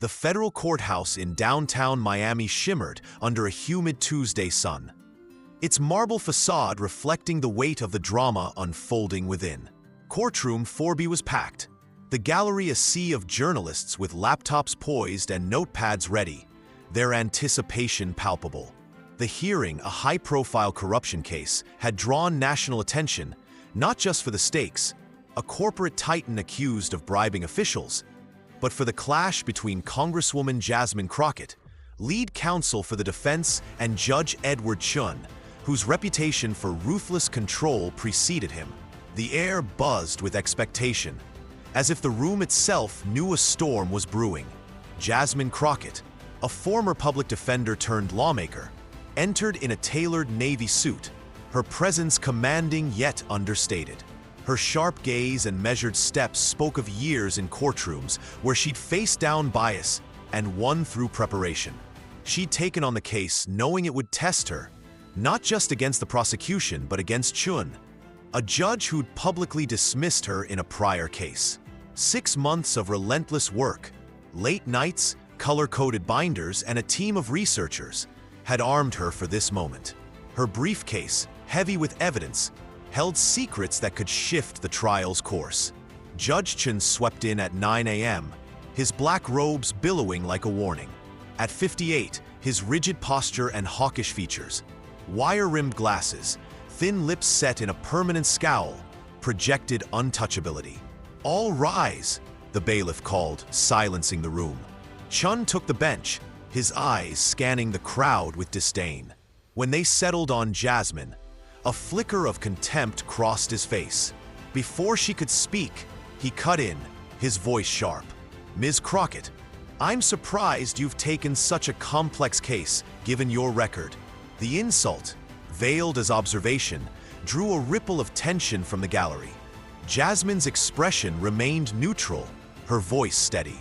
The federal courthouse in downtown Miami shimmered under a humid Tuesday sun, its marble facade reflecting the weight of the drama unfolding within. Courtroom 4B was packed, the gallery a sea of journalists with laptops poised and notepads ready, their anticipation palpable. The hearing, a high-profile corruption case, had drawn national attention, not just for the stakes, a corporate titan accused of bribing officials, but for the clash between Congresswoman Jasmine Crockett, lead counsel for the defense, and Judge Edward Chen, whose reputation for ruthless control preceded him. The air buzzed with expectation, as if the room itself knew a storm was brewing. Jasmine Crockett, a former public defender turned lawmaker, entered in a tailored navy suit, her presence commanding yet understated. Her sharp gaze and measured steps spoke of years in courtrooms where she'd faced down bias and won through preparation. She'd taken on the case knowing it would test her, not just against the prosecution but against Chen, a judge who'd publicly dismissed her in a prior case. 6 months of relentless work, late nights, color-coded binders, and a team of researchers had armed her for this moment. Her briefcase, heavy with evidence, held secrets that could shift the trial's course. Judge Chen swept in at 9 a.m., his black robes billowing like a warning. At 58, his rigid posture and hawkish features, wire-rimmed glasses, thin lips set in a permanent scowl, projected untouchability. "All rise," the bailiff called, silencing the room. Chen took the bench, his eyes scanning the crowd with disdain. When they settled on Jasmine, a flicker of contempt crossed his face. Before she could speak, he cut in, his voice sharp. "Ms. Crockett, I'm surprised you've taken such a complex case, given your record." The insult, veiled as observation, drew a ripple of tension from the gallery. Jasmine's expression remained neutral, her voice steady.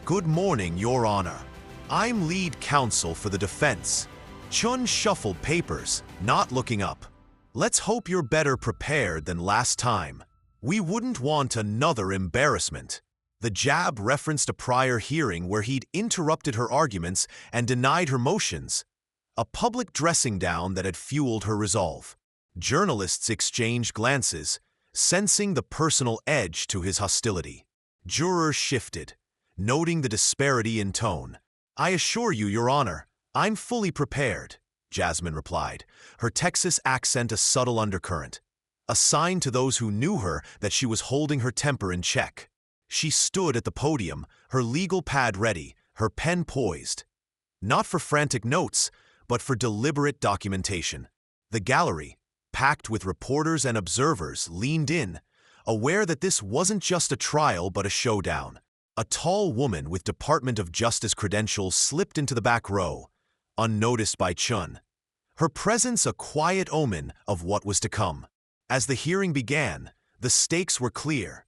"Good morning, Your Honor. I'm lead counsel for the defense." Chen shuffled papers, not looking up. "Let's hope you're better prepared than last time. We wouldn't want another embarrassment." The jab referenced a prior hearing where he'd interrupted her arguments and denied her motions, a public dressing down that had fueled her resolve. Journalists exchanged glances, sensing the personal edge to his hostility. Jurors shifted, noting the disparity in tone. "I assure you, Your Honor, I'm fully prepared," Jasmine replied, her Texas accent a subtle undercurrent, a sign to those who knew her that she was holding her temper in check. She stood at the podium, her legal pad ready, her pen poised, not for frantic notes, but for deliberate documentation. The gallery, packed with reporters and observers, leaned in, aware that this wasn't just a trial but a showdown. A tall woman with Department of Justice credentials slipped into the back row, unnoticed by Chen, her presence a quiet omen of what was to come. As the hearing began, the stakes were clear.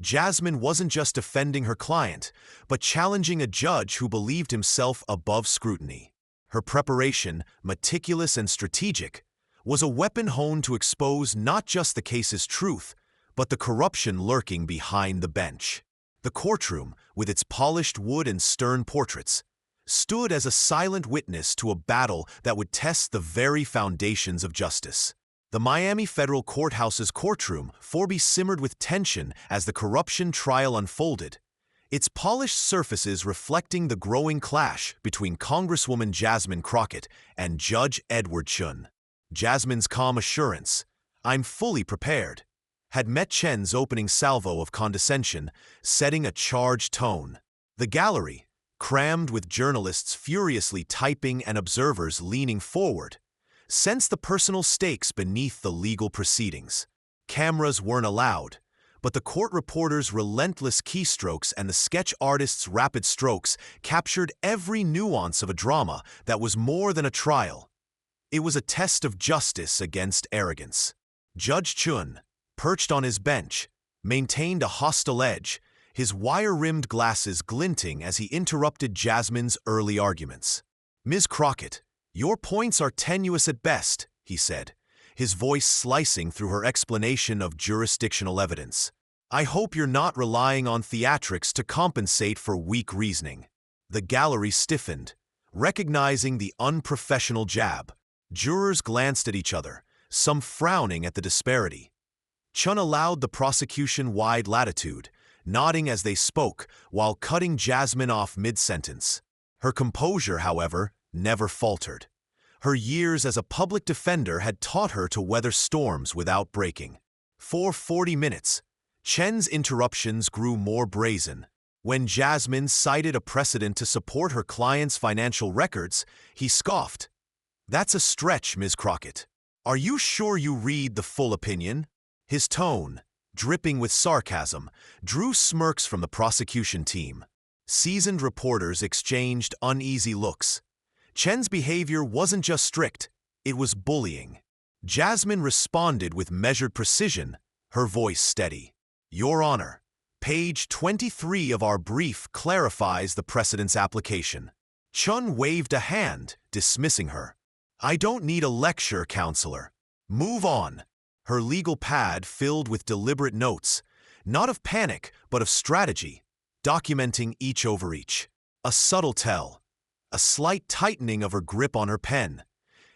Jasmine wasn't just defending her client, but challenging a judge who believed himself above scrutiny. Her preparation, meticulous and strategic, was a weapon honed to expose not just the case's truth, but the corruption lurking behind the bench. The courtroom, with its polished wood and stern portraits, stood as a silent witness to a battle that would test the very foundations of justice. The Miami Federal Courthouse's courtroom 4B simmered with tension as the corruption trial unfolded, its polished surfaces reflecting the growing clash between Congresswoman Jasmine Crockett and Judge Edward Chen. Jasmine's calm assurance, "I'm fully prepared," had met Chen's opening salvo of condescension, setting a charged tone. The gallery, crammed with journalists furiously typing and observers leaning forward, sensed the personal stakes beneath the legal proceedings. Cameras weren't allowed, but the court reporter's relentless keystrokes and the sketch artist's rapid strokes captured every nuance of a drama that was more than a trial. It was a test of justice against arrogance. Judge Chen, perched on his bench, maintained a hostile edge, his wire-rimmed glasses glinting as he interrupted Jasmine's early arguments. "Ms. Crockett, your points are tenuous at best," he said, his voice slicing through her explanation of jurisdictional evidence. "I hope you're not relying on theatrics to compensate for weak reasoning." The gallery stiffened, recognizing the unprofessional jab. Jurors glanced at each other, some frowning at the disparity. Chen allowed the prosecution wide latitude, nodding as they spoke while cutting Jasmine off mid-sentence. Her composure, however, never faltered. Her years as a public defender had taught her to weather storms without breaking. For 40 minutes, Chen's interruptions grew more brazen. When Jasmine cited a precedent to support her client's financial records, he scoffed. "That's a stretch, Ms. Crockett. Are you sure you read the full opinion?" His tone, dripping with sarcasm, drew smirks from the prosecution team. Seasoned reporters exchanged uneasy looks. Chen's behavior wasn't just strict, it was bullying. Jasmine responded with measured precision, her voice steady. "Your Honor, page 23 of our brief clarifies the precedent's application." Chen waved a hand, dismissing her. "I don't need a lecture, counselor. Move on." Her legal pad filled with deliberate notes, not of panic, but of strategy, documenting each overreach. A subtle tell, a slight tightening of her grip on her pen,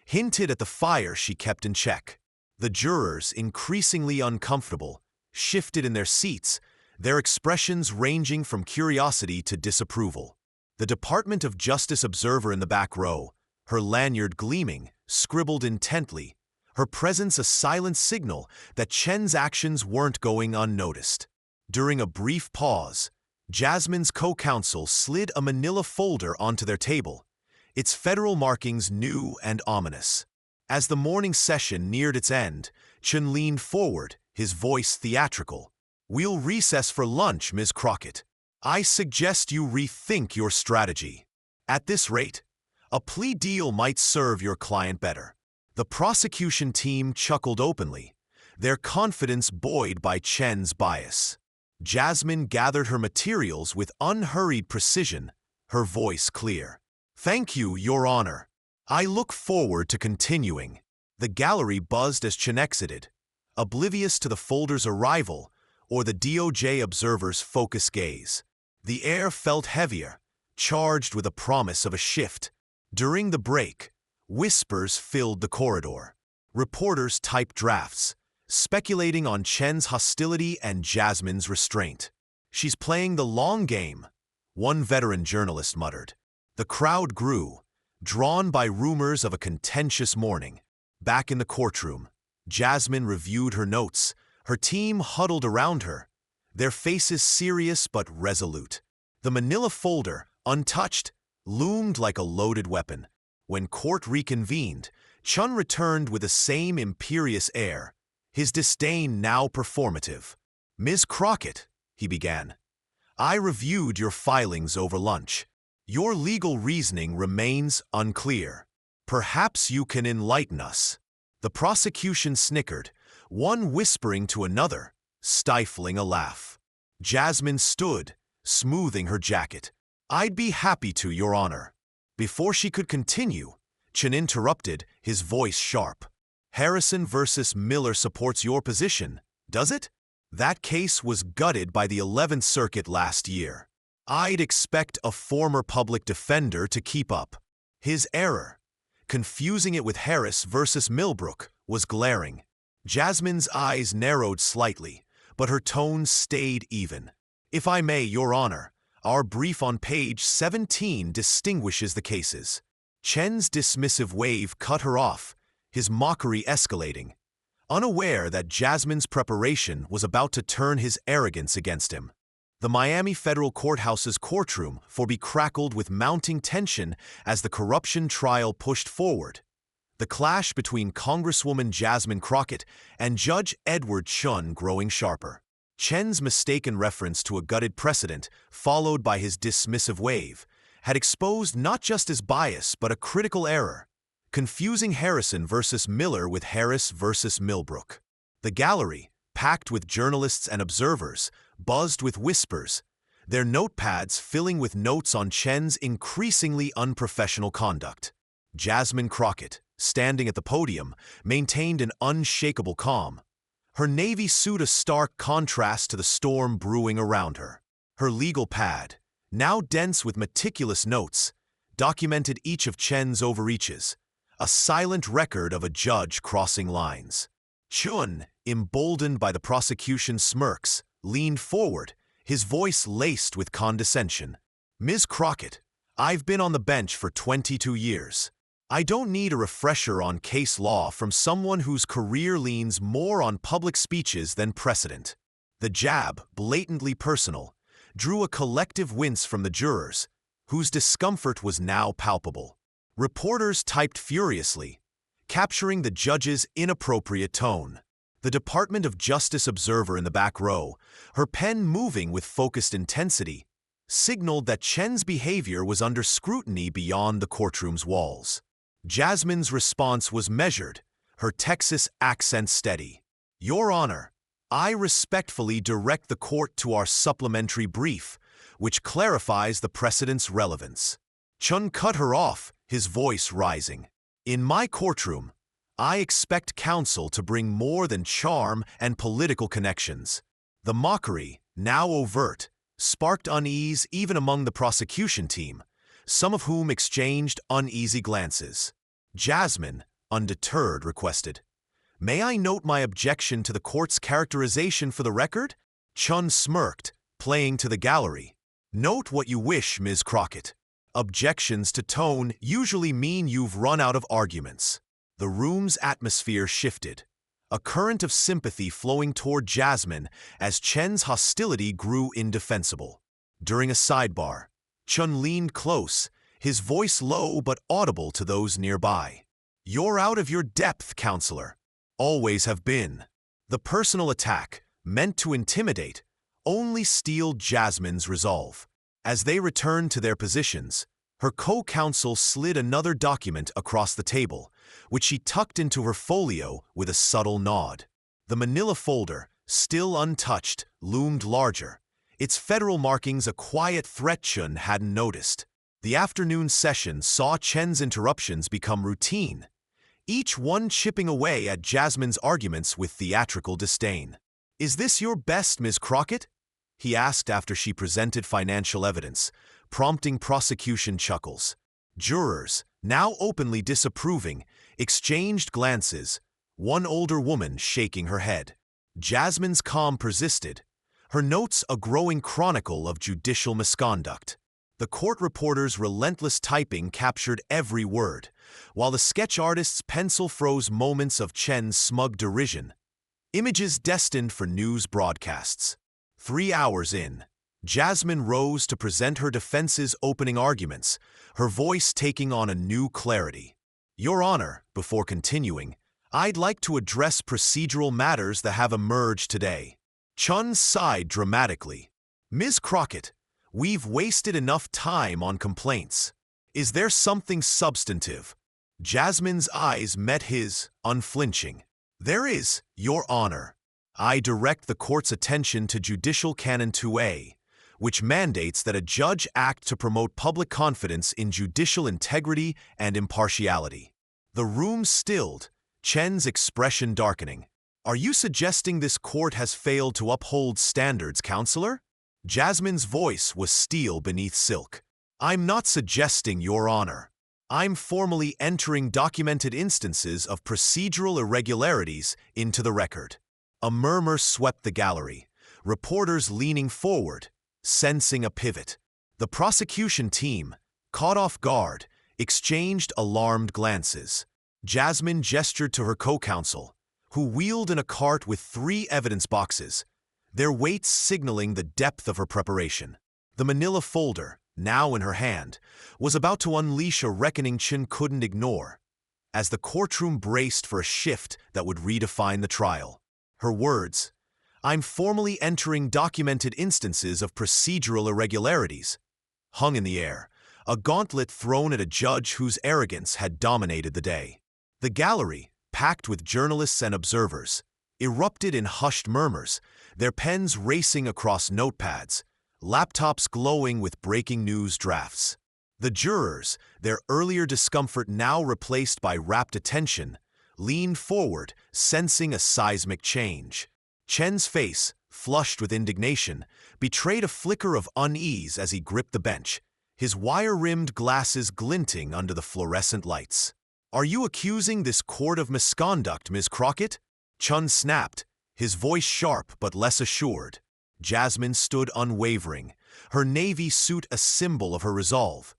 hinted at the fire she kept in check. The jurors, increasingly uncomfortable, shifted in their seats, their expressions ranging from curiosity to disapproval. The Department of Justice observer in the back row, her lanyard gleaming, scribbled intently, her presence a silent signal that Chen's actions weren't going unnoticed. During a brief pause, Jasmine's co-counsel slid a manila folder onto their table, its federal markings new and ominous. As the morning session neared its end, Chen leaned forward, his voice theatrical. "We'll recess for lunch, Ms. Crockett. I suggest you rethink your strategy. At this rate, a plea deal might serve your client better." The prosecution team chuckled openly, their confidence buoyed by Chen's bias. Jasmine gathered her materials with unhurried precision, her voice clear. "Thank you, Your Honor. I look forward to continuing." The gallery buzzed as Chen exited, oblivious to the folder's arrival or the DOJ observer's focused gaze. The air felt heavier, charged with a promise of a shift. During the break, whispers filled the corridor. Reporters typed drafts, speculating on Chen's hostility and Jasmine's restraint. "She's playing the long game," one veteran journalist muttered. The crowd grew, drawn by rumors of a contentious morning. Back in the courtroom, Jasmine reviewed her notes, her team huddled around her, their faces serious but resolute. The manila folder, untouched, loomed like a loaded weapon. When court reconvened, Chen returned with the same imperious air, his disdain now performative. "Ms. Crockett," he began, "I reviewed your filings over lunch. Your legal reasoning remains unclear. Perhaps you can enlighten us." The prosecution snickered, one whispering to another, stifling a laugh. Jasmine stood, smoothing her jacket. "I'd be happy to, Your Honor." Before she could continue, Chen interrupted, his voice sharp. "Harrison versus Miller supports your position, does it? That case was gutted by the 11th Circuit last year. I'd expect a former public defender to keep up." His error, confusing it with Harris versus Millbrook, was glaring. Jasmine's eyes narrowed slightly, but her tone stayed even. "If I may, Your Honor, our brief on page 17 distinguishes the cases." Chen's dismissive wave cut her off, his mockery escalating, unaware that Jasmine's preparation was about to turn his arrogance against him. The Miami federal courthouse's courtroom crackled with mounting tension as the corruption trial pushed forward. The clash between Congresswoman Jasmine Crockett and Judge Edward Chen growing sharper. Chen's mistaken reference to a gutted precedent, followed by his dismissive wave, had exposed not just his bias but a critical error, confusing Harrison versus Miller with Harris versus Millbrook. The gallery, packed with journalists and observers, buzzed with whispers, their notepads filling with notes on Chen's increasingly unprofessional conduct. Jasmine Crockett, standing at the podium, maintained an unshakable calm, her navy suit a stark contrast to the storm brewing around her. Her legal pad, now dense with meticulous notes, documented each of Chen's overreaches, a silent record of a judge crossing lines. Chen, emboldened by the prosecution's smirks, leaned forward, his voice laced with condescension. "Ms. Crockett, I've been on the bench for 22 years. I don't need a refresher on case law from someone whose career leans more on public speeches than precedent." The jab, blatantly personal, drew a collective wince from the jurors, whose discomfort was now palpable. Reporters typed furiously, capturing the judge's inappropriate tone. The Department of Justice observer in the back row, her pen moving with focused intensity, signaled that Chen's behavior was under scrutiny beyond the courtroom's walls. Jasmine's response was measured, her Texas accent steady. "Your Honor, I respectfully direct the court to our supplementary brief, which clarifies the precedent's relevance." Chen cut her off, his voice rising. "In my courtroom, I expect counsel to bring more than charm and political connections." The mockery, now overt, sparked unease even among the prosecution team, some of whom exchanged uneasy glances. Jasmine, undeterred, requested, "May I note my objection to the court's characterization for the record?" Chen smirked, playing to the gallery. "Note what you wish, Ms. Crockett. Objections to tone usually mean you've run out of arguments." The room's atmosphere shifted, a current of sympathy flowing toward Jasmine as Chen's hostility grew indefensible. During a sidebar, Chen leaned close, his voice low but audible to those nearby. "You're out of your depth, counselor. Always have been." The personal attack, meant to intimidate, only steeled Jasmine's resolve. As they returned to their positions, her co-counsel slid another document across the table, which she tucked into her folio with a subtle nod. The manila folder, still untouched, loomed larger, its federal markings a quiet threat Chen hadn't noticed. The afternoon session saw Chen's interruptions become routine, each one chipping away at Jasmine's arguments with theatrical disdain. "Is this your best, Ms. Crockett?" he asked after she presented financial evidence, prompting prosecution chuckles. Jurors, now openly disapproving, exchanged glances, one older woman shaking her head. Jasmine's calm persisted, her notes a growing chronicle of judicial misconduct. The court reporter's relentless typing captured every word, while the sketch artist's pencil froze moments of Chen's smug derision, images destined for news broadcasts. 3 hours in, Jasmine rose to present her defense's opening arguments, her voice taking on a new clarity. "Your Honor, before continuing, I'd like to address procedural matters that have emerged today." Chen sighed dramatically. "Ms. Crockett, we've wasted enough time on complaints. Is there something substantive?" Jasmine's eyes met his, unflinching. "There is, Your Honor. I direct the court's attention to Judicial Canon 2A, which mandates that a judge act to promote public confidence in judicial integrity and impartiality." The room stilled, Chen's expression darkening. "Are you suggesting this court has failed to uphold standards, counselor?" Jasmine's voice was steel beneath silk. "I'm not suggesting, Your Honor. I'm formally entering documented instances of procedural irregularities into the record." A murmur swept the gallery, reporters leaning forward, sensing a pivot. The prosecution team, caught off guard, exchanged alarmed glances. Jasmine gestured to her co-counsel, who wheeled in a cart with 3 evidence boxes, their weights signaling the depth of her preparation. The manila folder, now in her hand, was about to unleash a reckoning Chen couldn't ignore, as the courtroom braced for a shift that would redefine the trial. Her words, "I'm formally entering documented instances of procedural irregularities," hung in the air, a gauntlet thrown at a judge whose arrogance had dominated the day. The gallery, packed with journalists and observers, erupted in hushed murmurs, their pens racing across notepads, laptops glowing with breaking news drafts. The jurors, their earlier discomfort now replaced by rapt attention, leaned forward, sensing a seismic change. Chen's face, flushed with indignation, betrayed a flicker of unease as he gripped the bench, his wire-rimmed glasses glinting under the fluorescent lights. "Are you accusing this court of misconduct, Ms. Crockett?" Chen snapped, his voice sharp but less assured. Jasmine stood unwavering, her navy suit a symbol of her resolve,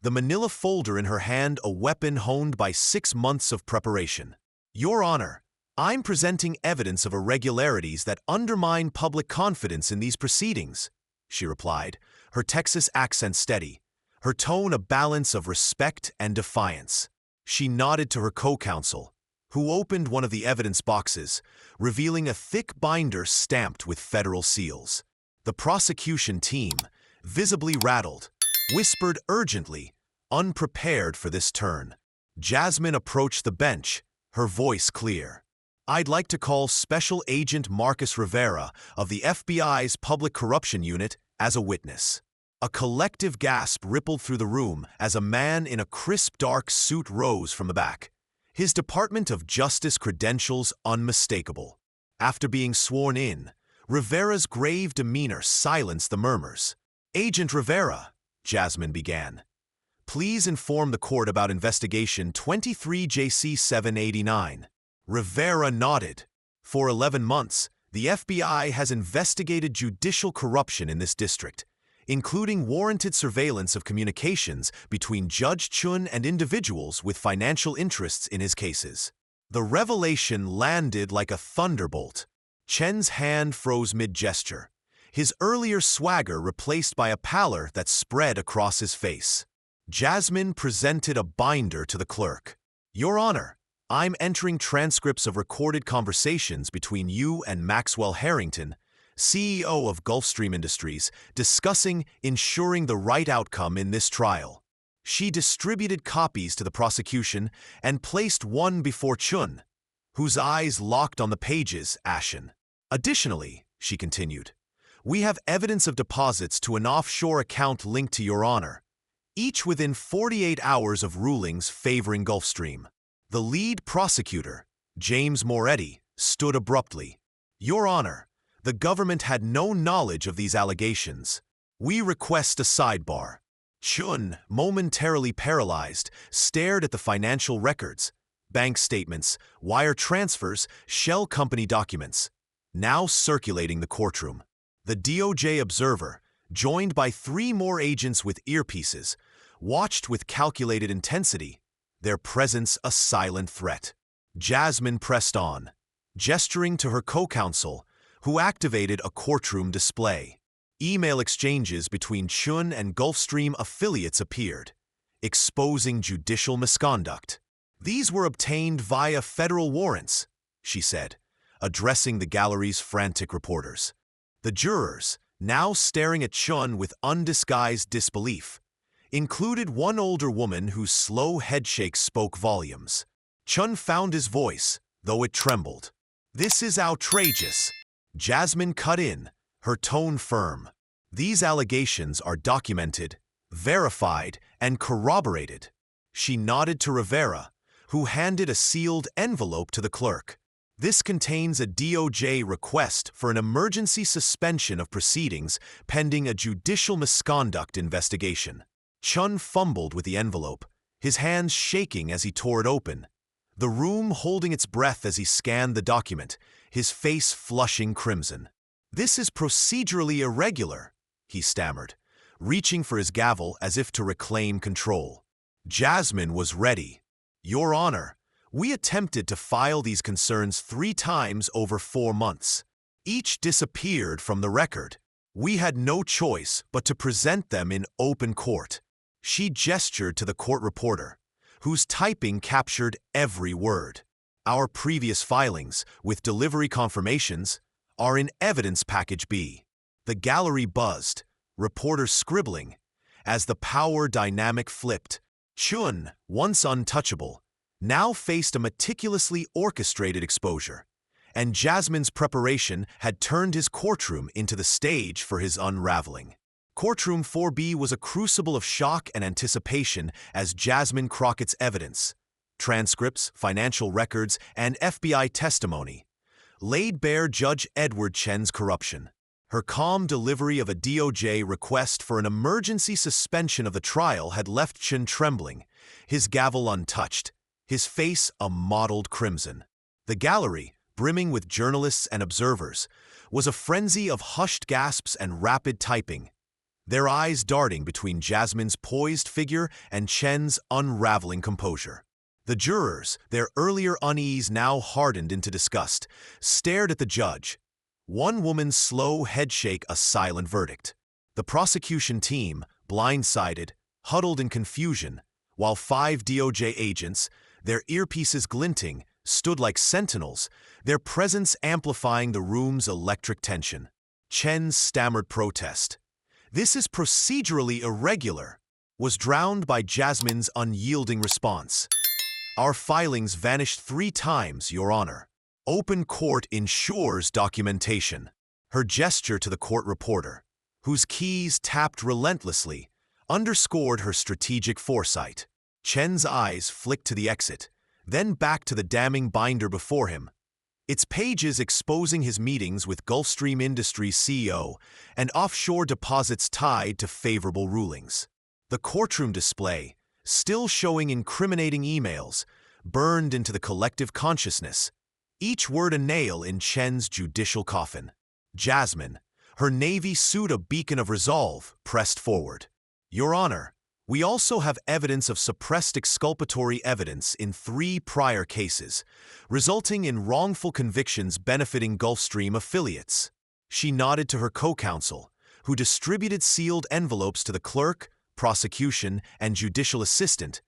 the manila folder in her hand a weapon honed by 6 months of preparation. "Your Honor, I'm presenting evidence of irregularities that undermine public confidence in these proceedings," she replied, her Texas accent steady, her tone a balance of respect and defiance. She nodded to her co-counsel, who opened one of the evidence boxes, revealing a thick binder stamped with federal seals. The prosecution team, visibly rattled, whispered urgently, unprepared for this turn. Jasmine approached the bench, her voice clear. "I'd like to call Special Agent Marcus Rivera of the FBI's Public Corruption Unit as a witness." A collective gasp rippled through the room as a man in a crisp dark suit rose from the back, his Department of Justice credentials unmistakable. After being sworn in, Rivera's grave demeanor silenced the murmurs. "Agent Rivera," Jasmine began, "please inform the court about investigation 23 JC 789. Rivera nodded. "For 11 months, the FBI has investigated judicial corruption in this district, including warranted surveillance of communications between Judge Chen and individuals with financial interests in his cases." The revelation landed like a thunderbolt. Chen's hand froze mid-gesture, his earlier swagger replaced by a pallor that spread across his face. Jasmine presented a binder to the clerk. "Your Honor, I'm entering transcripts of recorded conversations between you and Maxwell Harrington, CEO of Gulfstream Industries, discussing ensuring the right outcome in this trial." She distributed copies to the prosecution and placed one before Chen, whose eyes locked on the pages, ashen. "Additionally," she continued, "we have evidence of deposits to an offshore account linked to Your Honor, each within 48 hours of rulings favoring Gulfstream." The lead prosecutor, James Moretti, stood abruptly. "Your Honor, the government had no knowledge of these allegations. We request a sidebar." Chen, momentarily paralyzed, stared at the financial records, bank statements, wire transfers, shell company documents, now circulating the courtroom. The DOJ observer, joined by 3 more agents with earpieces, watched with calculated intensity, their presence a silent threat. Jasmine pressed on, gesturing to her co-counsel, who activated a courtroom display. Email exchanges between Chen and Gulfstream affiliates appeared, exposing judicial misconduct. "These were obtained via federal warrants," she said, addressing the gallery's frantic reporters. The jurors, now staring at Chen with undisguised disbelief, included one older woman whose slow headshake spoke volumes. Chen found his voice, though it trembled. "This is outrageous." Jasmine cut in, her tone firm. "These allegations are documented, verified, and corroborated." She nodded to Rivera, who handed a sealed envelope to the clerk. "This contains a DOJ request for an emergency suspension of proceedings pending a judicial misconduct investigation." Chen fumbled with the envelope, his hands shaking as he tore it open, the room holding its breath as he scanned the document, his face flushing crimson. "This is procedurally irregular," he stammered, reaching for his gavel as if to reclaim control. Jasmine was ready. "Your Honor, we attempted to file these concerns 3 times over 4 months. Each disappeared from the record. We had no choice but to present them in open court." She gestured to the court reporter, whose typing captured every word. "Our previous filings, with delivery confirmations, are in Evidence Package B." The gallery buzzed, reporters scribbling, as the power dynamic flipped. Chen, once untouchable, now faced a meticulously orchestrated exposure, and Jasmine's preparation had turned his courtroom into the stage for his unraveling. Courtroom 4B was a crucible of shock and anticipation as Jasmine Crockett's evidence, transcripts, financial records, and FBI testimony, laid bare Judge Edward Chen's corruption. Her calm delivery of a DOJ request for an emergency suspension of the trial had left Chen trembling, his gavel untouched, his face a mottled crimson. The gallery, brimming with journalists and observers, was a frenzy of hushed gasps and rapid typing, their eyes darting between Jasmine's poised figure and Chen's unraveling composure. The jurors, their earlier unease now hardened into disgust, stared at the judge, one woman's slow headshake a silent verdict. The prosecution team, blindsided, huddled in confusion, while 5 DOJ agents, their earpieces glinting, stood like sentinels, their presence amplifying the room's electric tension. Chen's stammered protest, "This is procedurally irregular," was drowned by Jasmine's unyielding response. "Our filings vanished 3 times, Your Honor. Open court ensures documentation." Her gesture to the court reporter, whose keys tapped relentlessly, underscored her strategic foresight. Chen's eyes flicked to the exit, then back to the damning binder before him, its pages exposing his meetings with Gulfstream Industries CEO and offshore deposits tied to favorable rulings. The courtroom display, still showing incriminating emails, burned into the collective consciousness, each word a nail in Chen's judicial coffin. Jasmine, her navy suit a beacon of resolve, pressed forward. "Your Honor, we also have evidence of suppressed exculpatory evidence in 3 prior cases, resulting in wrongful convictions benefiting Gulfstream affiliates." She nodded to her co-counsel, who distributed sealed envelopes to the clerk, prosecution, and judicial assistant,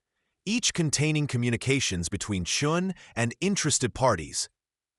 each containing communications between Chen and interested parties,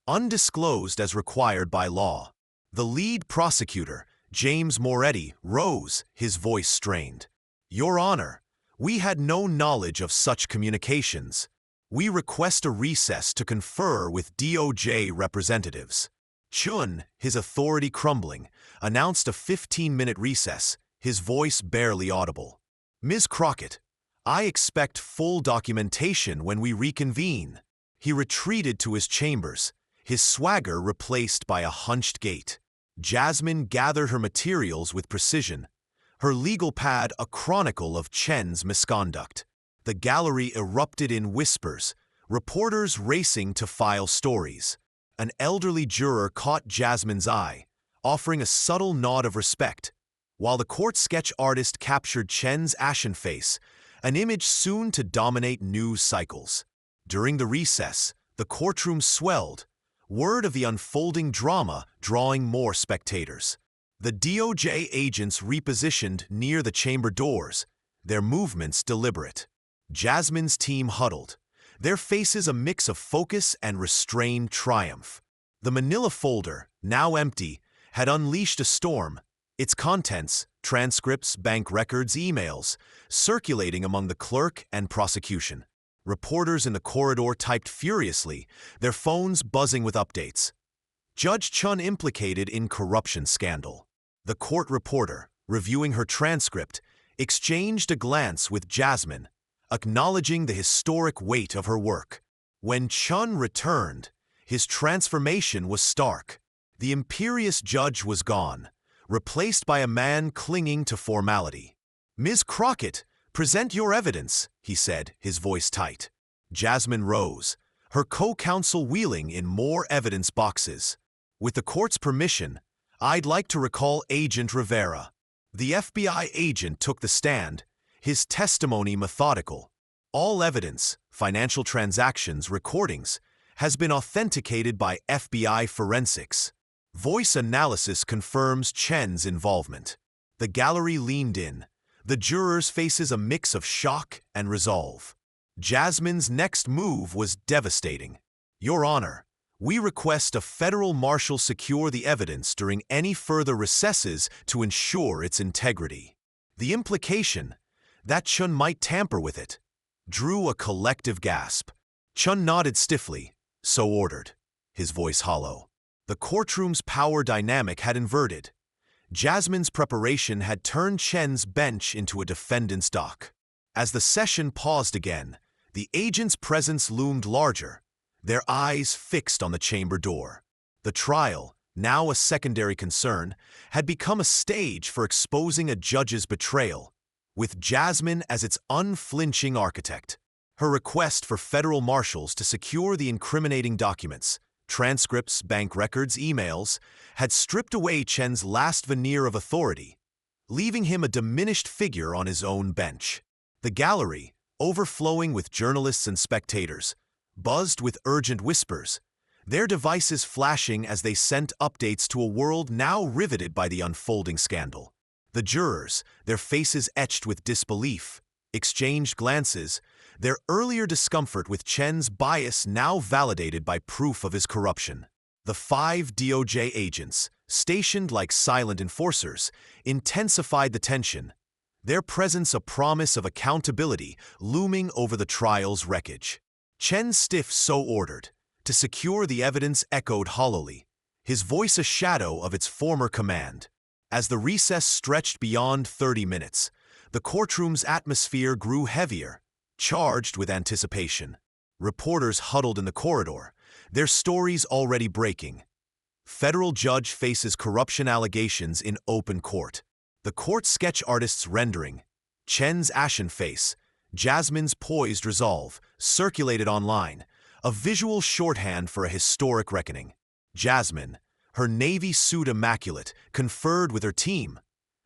undisclosed as required by law. The lead prosecutor, James Moretti, rose, his voice strained. "Your Honor, we had no knowledge of such communications. We request a recess to confer with DOJ representatives." Chen, his authority crumbling, announced a 15-minute recess, his voice barely audible. "Ms. Crockett, I expect full documentation when we reconvene." He retreated to his chambers, his swagger replaced by a hunched gait. Jasmine gathered her materials with precision, her legal pad a chronicle of Chen's misconduct. The gallery erupted in whispers, reporters racing to file stories. An elderly juror caught Jasmine's eye, offering a subtle nod of respect, while the court sketch artist captured Chen's ashen face, an image soon to dominate news cycles. During the recess, the courtroom swelled, word of the unfolding drama drawing more spectators. The DOJ agents repositioned near the chamber doors, their movements deliberate. Jasmine's team huddled, their faces a mix of focus and restrained triumph. The manila folder, now empty, had unleashed a storm, its contents, transcripts, bank records, emails, circulating among the clerk and prosecution. Reporters in the corridor typed furiously, their phones buzzing with updates. Judge Chen implicated in corruption scandal. The court reporter, reviewing her transcript, exchanged a glance with Jasmine, acknowledging the historic weight of her work. When Chen returned, his transformation was stark. The imperious judge was gone, replaced by a man clinging to formality. "Ms. Crockett, present your evidence," he said, his voice tight. Jasmine rose, her co-counsel wheeling in more evidence boxes. "With the court's permission, I'd like to recall Agent Rivera." The FBI agent took the stand, his testimony methodical. "All evidence, financial transactions, recordings, has been authenticated by FBI forensics. Voice analysis confirms Chen's involvement." The gallery leaned in, the jurors' faces a mix of shock and resolve. Jasmine's next move was devastating. "Your Honor, we request a federal marshal secure the evidence during any further recesses to ensure its integrity." The implication, that Chen might tamper with it, drew a collective gasp. Chen nodded stiffly, "So ordered," his voice hollow. The courtroom's power dynamic had inverted. Jasmine's preparation had turned Chen's bench into a defendant's dock. As the session paused again, the agent's presence loomed larger, their eyes fixed on the chamber door. The trial, now a secondary concern, had become a stage for exposing a judge's betrayal, with Jasmine as its unflinching architect. Her request for federal marshals to secure the incriminating documents, transcripts, bank records, emails, had stripped away Chen's last veneer of authority, leaving him a diminished figure on his own bench. The gallery, overflowing with journalists and spectators, buzzed with urgent whispers, their devices flashing as they sent updates to a world now riveted by the unfolding scandal. The jurors, their faces etched with disbelief, exchanged glances, their earlier discomfort with Chen's bias now validated by proof of his corruption. The 5 DOJ agents, stationed like silent enforcers, intensified the tension, their presence a promise of accountability looming over the trial's wreckage. Chen's stiff "so ordered" to secure the evidence echoed hollowly, his voice a shadow of its former command. As the recess stretched beyond 30 minutes, the courtroom's atmosphere grew heavier, charged with anticipation. Reporters huddled in the corridor, their stories already breaking. Federal judge faces corruption allegations in open court. The court sketch artist's rendering, Chen's ashen face, Jasmine's poised resolve, circulated online, a visual shorthand for a historic reckoning. Jasmine, her navy suit immaculate, conferred with her team,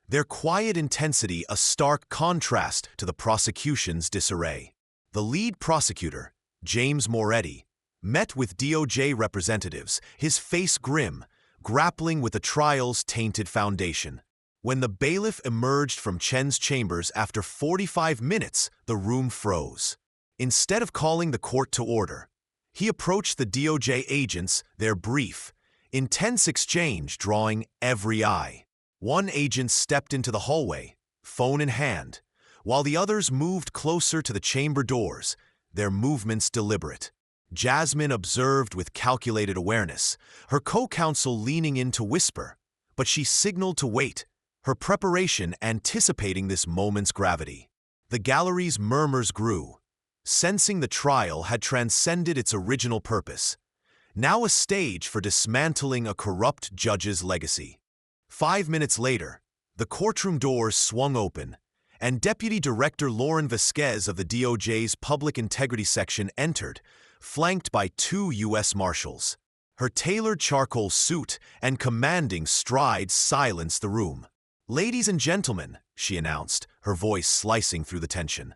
their quiet intensity a stark contrast to the prosecution's disarray. The lead prosecutor, James Moretti, met with DOJ representatives, his face grim, grappling with the trial's tainted foundation. When the bailiff emerged from Chen's chambers after 45 minutes, the room froze. Instead of calling the court to order, he approached the DOJ agents, their brief, intense exchange drawing every eye. One agent stepped into the hallway, phone in hand, while the others moved closer to the chamber doors, their movements deliberate. Jasmine observed with calculated awareness, her co-counsel leaning in to whisper, but she signaled to wait, her preparation anticipating this moment's gravity. The gallery's murmurs grew, sensing the trial had transcended its original purpose, now a stage for dismantling a corrupt judge's legacy. 5 minutes later, the courtroom doors swung open, and Deputy Director Lauren Vasquez of the DOJ's Public Integrity Section entered, flanked by 2 U.S. Marshals. Her tailored charcoal suit and commanding stride silenced the room. "Ladies and gentlemen," she announced, her voice slicing through the tension,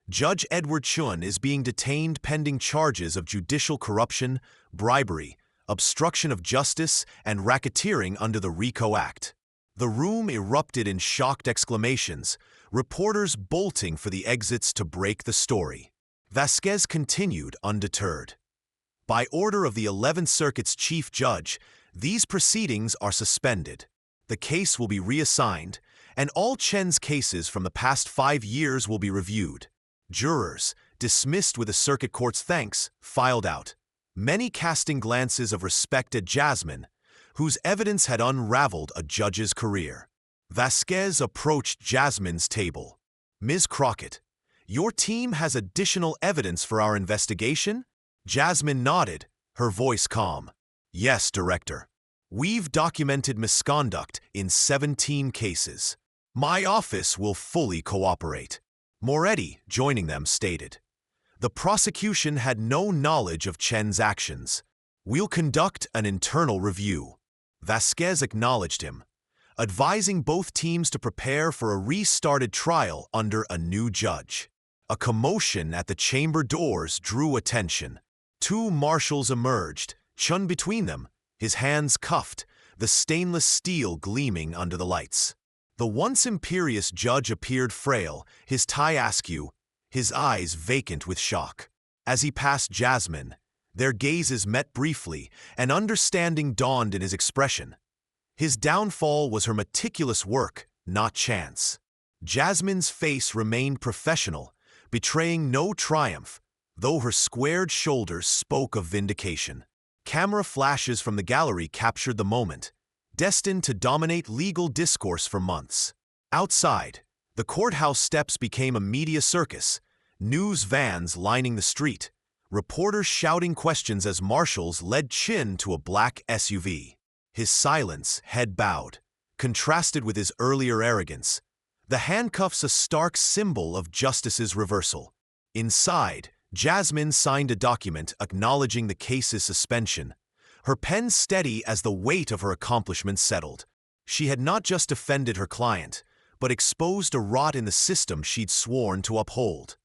"Judge Edward Chen is being detained pending charges of judicial corruption, bribery, obstruction of justice, and racketeering under the RICO Act." The room erupted in shocked exclamations, reporters bolting for the exits to break the story. Vasquez continued undeterred. "By order of the 11th Circuit's Chief Judge, these proceedings are suspended. The case will be reassigned, and all Chen's cases from the past 5 years will be reviewed." Jurors, dismissed with the circuit court's thanks, filed out, many casting glances of respect at Jasmine, whose evidence had unraveled a judge's career. Vasquez approached Jasmine's table. "Ms. Crockett, your team has additional evidence for our investigation?" Jasmine nodded, her voice calm. "Yes, Director. We've documented misconduct in 17 cases. My office will fully cooperate." Moretti, joining them, stated, "The prosecution had no knowledge of Chen's actions. We'll conduct an internal review." Vasquez acknowledged him, advising both teams to prepare for a restarted trial under a new judge. A commotion at the chamber doors drew attention. 2 marshals emerged, Chen between them, his hands cuffed, the stainless steel gleaming under the lights. The once imperious judge appeared frail, his tie askew, his eyes vacant with shock. As he passed Jasmine, their gazes met briefly, and understanding dawned in his expression. His downfall was her meticulous work, not chance. Jasmine's face remained professional, betraying no triumph, though her squared shoulders spoke of vindication. Camera flashes from the gallery captured the moment, destined to dominate legal discourse for months. Outside, the courthouse steps became a media circus, news vans lining the street, reporters shouting questions as marshals led Chen to a black SUV. His silence, head bowed, contrasted with his earlier arrogance, the handcuffs a stark symbol of justice's reversal. Inside, Jasmine signed a document acknowledging the case's suspension, her pen steady as the weight of her accomplishments settled. She had not just defended her client, but exposed a rot in the system she'd sworn to uphold,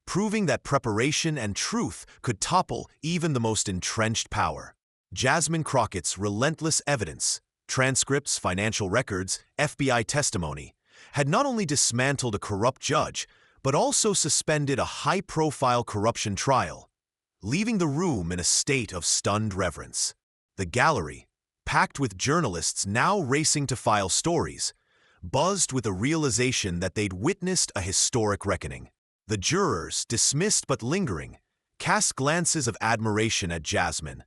proving that preparation and truth could topple even the most entrenched power. Jasmine Crockett's relentless evidence, transcripts, financial records, FBI testimony, had not only dismantled a corrupt judge, but also suspended a high-profile corruption trial, leaving the room in a state of stunned reverence. The gallery, packed with journalists now racing to file stories, buzzed with the realization that they'd witnessed a historic reckoning. The jurors, dismissed but lingering, cast glances of admiration at Jasmine,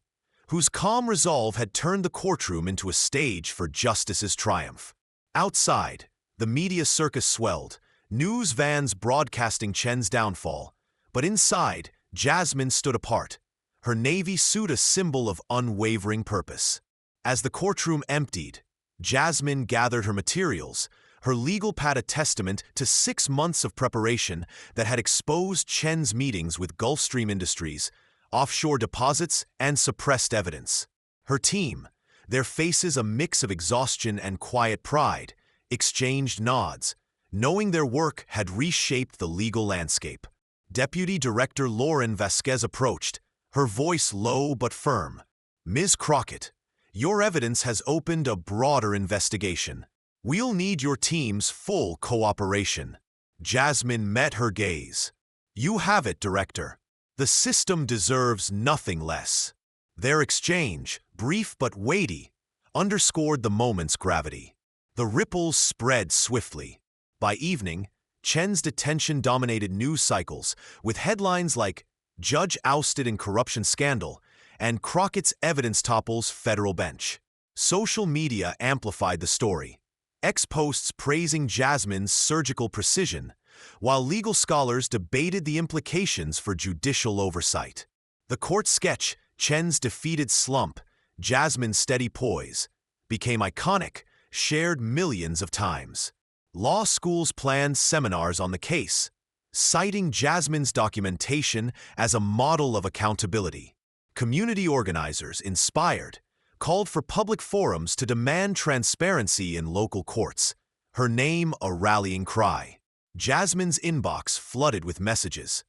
whose calm resolve had turned the courtroom into a stage for justice's triumph. Outside, the media circus swelled, news vans broadcasting Chen's downfall, but inside, Jasmine stood apart, her navy suit a symbol of unwavering purpose. As the courtroom emptied, Jasmine gathered her materials, her legal pad a testament to 6 months of preparation that had exposed Chen's meetings with Gulfstream Industries, offshore deposits, and suppressed evidence. Her team, their faces a mix of exhaustion and quiet pride, exchanged nods, knowing their work had reshaped the legal landscape. Deputy Director Lauren Vasquez approached, her voice low but firm. "Ms. Crockett, your evidence has opened a broader investigation. We'll need your team's full cooperation." Jasmine met her gaze. "You have it, Director. The system deserves nothing less." Their exchange, brief but weighty, underscored the moment's gravity. The ripples spread swiftly. By evening, Chen's detention dominated news cycles, with headlines like "Judge ousted in corruption scandal" and "Crockett's evidence topples federal bench." Social media amplified the story, ex-posts praising Jasmine's surgical precision, while legal scholars debated the implications for judicial oversight. The court sketch, Chen's defeated slump, Jasmine's steady poise, became iconic, shared millions of times. Law schools planned seminars on the case, citing Jasmine's documentation as a model of accountability. Community organizers, inspired, called for public forums to demand transparency in local courts, her name a rallying cry. Jasmine's inbox flooded with messages.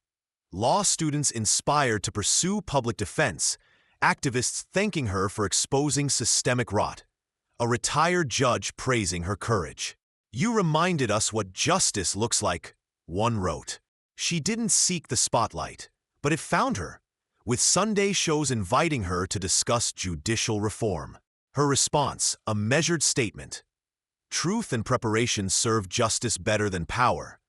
Law students inspired to pursue public defense, activists thanking her for exposing systemic rot, a retired judge praising her courage. "You reminded us what justice looks like," one wrote. She didn't seek the spotlight, but it found her, with Sunday shows inviting her to discuss judicial reform. Her response, a measured statement, "Truth and preparation serve justice better than power,"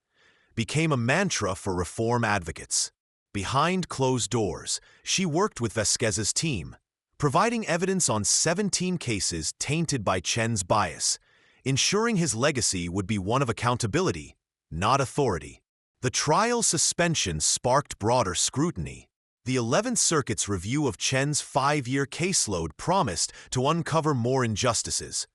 became a mantra for reform advocates. Behind closed doors, she worked with Vasquez's team, providing evidence on 17 cases tainted by Chen's bias, ensuring his legacy would be one of accountability, not authority. The trial suspension sparked broader scrutiny. The 11th Circuit's review of Chen's 5-year caseload promised to uncover more injustices,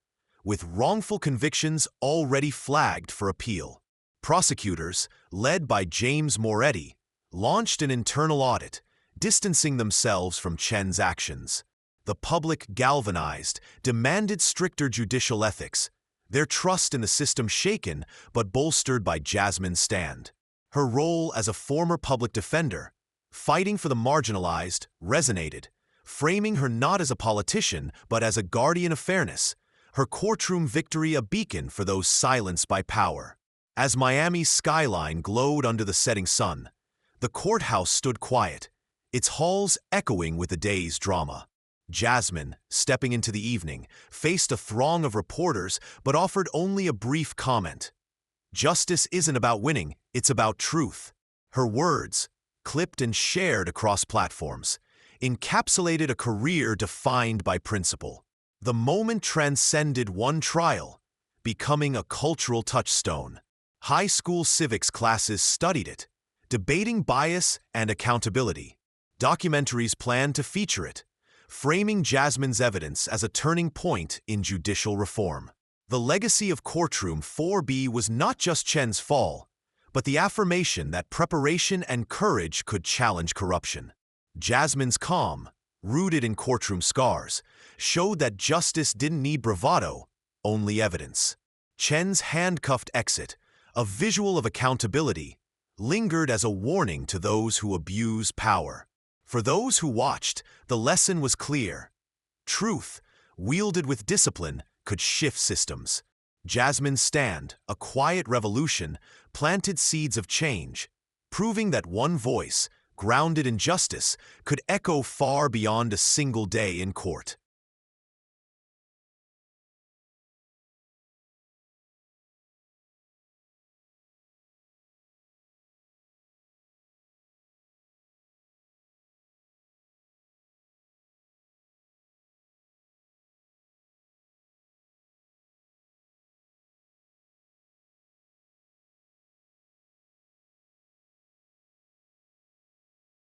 with wrongful convictions already flagged for appeal. Prosecutors, led by James Moretti, launched an internal audit, distancing themselves from Chen's actions. The public, galvanized, demanded stricter judicial ethics, their trust in the system shaken but bolstered by Jasmine's stand. Her role as a former public defender, fighting for the marginalized, resonated, framing her not as a politician but as a guardian of fairness, her courtroom victory a beacon for those silenced by power. As Miami's skyline glowed under the setting sun, the courthouse stood quiet, its halls echoing with the day's drama. Jasmine, stepping into the evening, faced a throng of reporters but offered only a brief comment. "Justice isn't about winning, it's about truth." Her words, clipped and shared across platforms, encapsulated a career defined by principle. The moment transcended one trial, becoming a cultural touchstone. High school civics classes studied it, debating bias and accountability. Documentaries plan to feature it, framing Jasmine's evidence as a turning point in judicial reform. The legacy of Courtroom 4B was not just Chen's fall, but the affirmation that preparation and courage could challenge corruption. Jasmine's calm, rooted in courtroom scars, showed that justice didn't need bravado, only evidence. Chen's handcuffed exit, a visual of accountability, lingered as a warning to those who abuse power. For those who watched, the lesson was clear. Truth, wielded with discipline, could shift systems. Jasmine's stand, a quiet revolution, planted seeds of change, proving that one voice, grounded in justice, could echo far beyond a single day in court.